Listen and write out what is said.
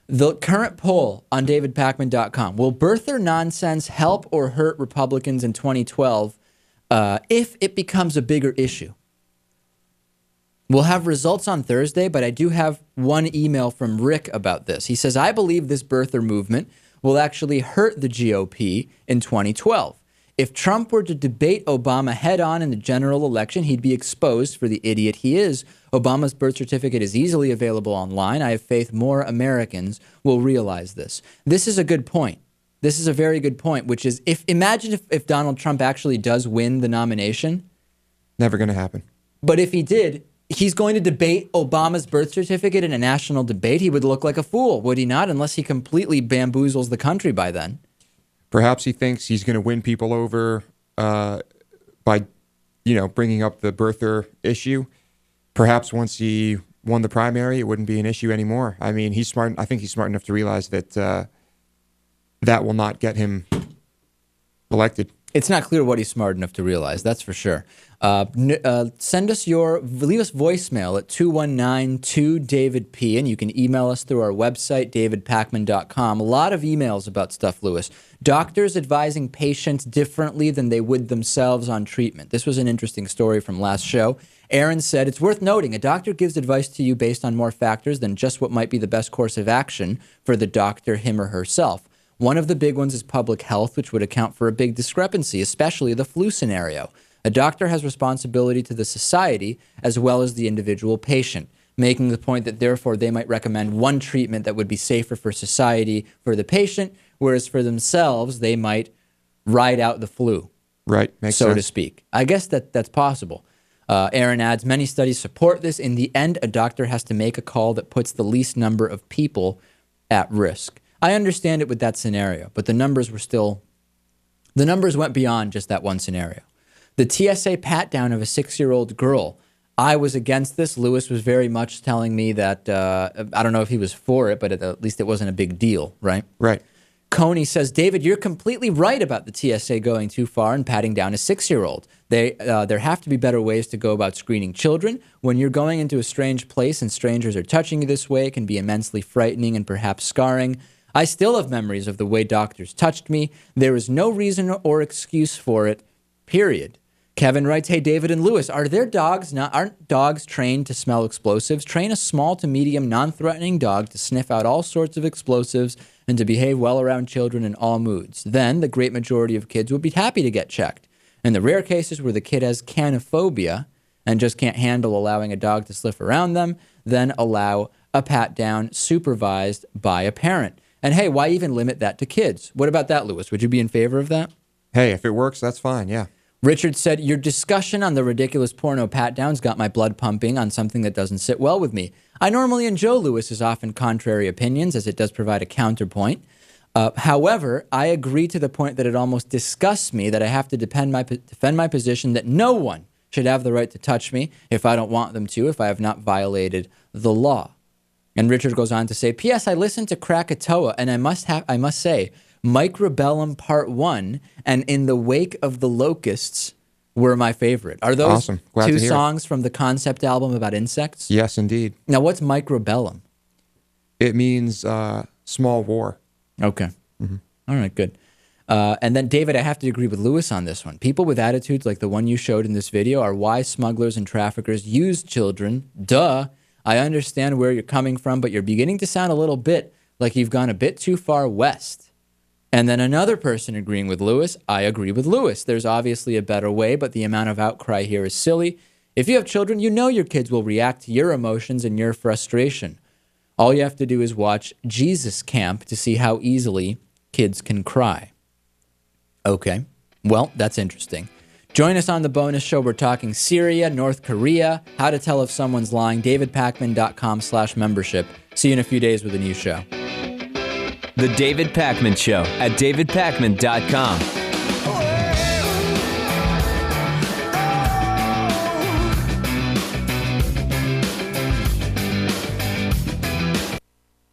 The current poll on davidpakman.com, will birther nonsense help or hurt Republicans in 2012 if it becomes a bigger issue? We'll have results on Thursday, but I do have one email from Rick about this. He says, I believe this birther movement will actually hurt the GOP in 2012. If Trump were to debate Obama head-on in the general election, he'd be exposed for the idiot he is. Obama's birth certificate is easily available online. I have faith more Americans will realize this. This is a good point. This is a very good point, which is, imagine if Donald Trump actually does win the nomination. Never going to happen. But if he did, he's going to debate Obama's birth certificate in a national debate. He would look like a fool, would he not? Unless he completely bamboozles the country by then. Perhaps he thinks he's going to win people over by, bringing up the birther issue. Perhaps once he won the primary, it wouldn't be an issue anymore. I mean, he's smart. I think he's smart enough to realize that that will not get him elected. It's not clear what he's smart enough to realize. That's for sure. Leave us voicemail at 219-2-DAVID-P, and you can email us through our website, davidpakman.com. A lot of emails about stuff, Lewis. Doctors advising patients differently than they would themselves on treatment. This was an interesting story from last show. Aaron said, it's worth noting, a doctor gives advice to you based on more factors than just what might be the best course of action for the doctor, him or herself. One of the big ones is public health, which would account for a big discrepancy, especially the flu scenario. A doctor has responsibility to the society as well as the individual patient, making the point that therefore they might recommend one treatment that would be safer for society for the patient, whereas for themselves they might ride out the flu, right? Makes sense. So to speak. I guess that's possible. Aaron adds, many studies support this. In the end, a doctor has to make a call that puts the least number of people at risk. I understand it with that scenario, but the numbers went beyond just that one scenario. The TSA pat-down of a 6-year-old girl, I was against this. Lewis was very much telling me that, I don't know if he was for it, but at least it wasn't a big deal, right? Right. Coney says, David, you're completely right about the TSA going too far and patting down a 6-year-old. There have to be better ways to go about screening children. When you're going into a strange place and strangers are touching you this way, it can be immensely frightening and perhaps scarring. I still have memories of the way doctors touched me. There is no reason or excuse for it, period. Kevin writes, hey, David and Lewis, aren't dogs trained to smell explosives? Train a small to medium non-threatening dog to sniff out all sorts of explosives and to behave well around children in all moods. Then the great majority of kids would be happy to get checked. In the rare cases where the kid has canophobia and just can't handle allowing a dog to sniff around them, then allow a pat down supervised by a parent. And hey, why even limit that to kids? What about that, Lewis? Would you be in favor of that? Hey, if it works, that's fine, yeah. Richard said, your discussion on the ridiculous porno pat-downs got my blood pumping on something that doesn't sit well with me. I normally enjoy Lewis's often contrary opinions, as it does provide a counterpoint. However, I agree to the point that it almost disgusts me that I have to defend my position that no one should have the right to touch me if I don't want them to, if I have not violated the law. And Richard goes on to say, P.S. I listened to Krakatoa, and I must say, Microbellum Part 1 and In the Wake of the Locusts were my favorite. Are those awesome. two songs from the concept album about insects? Yes, indeed. Now, what's microbellum? It means small war. Okay. Mm-hmm. All right, good. And then, David, I have to agree with Lewis on this one. People with attitudes like the one you showed in this video are why smugglers and traffickers use children. Duh. I understand where you're coming from, but you're beginning to sound a little bit like you've gone a bit too far west. And then another person agreeing with Lewis, I agree with Lewis. There's obviously a better way, but the amount of outcry here is silly. If you have children, you know your kids will react to your emotions and your frustration. All you have to do is watch Jesus Camp to see how easily kids can cry. Okay, well, that's interesting. Join us on the bonus show. We're talking Syria, North Korea, how to tell if someone's lying, davidpakman.com/membership. See you in a few days with a new show. The David Pakman Show at davidpakman.com.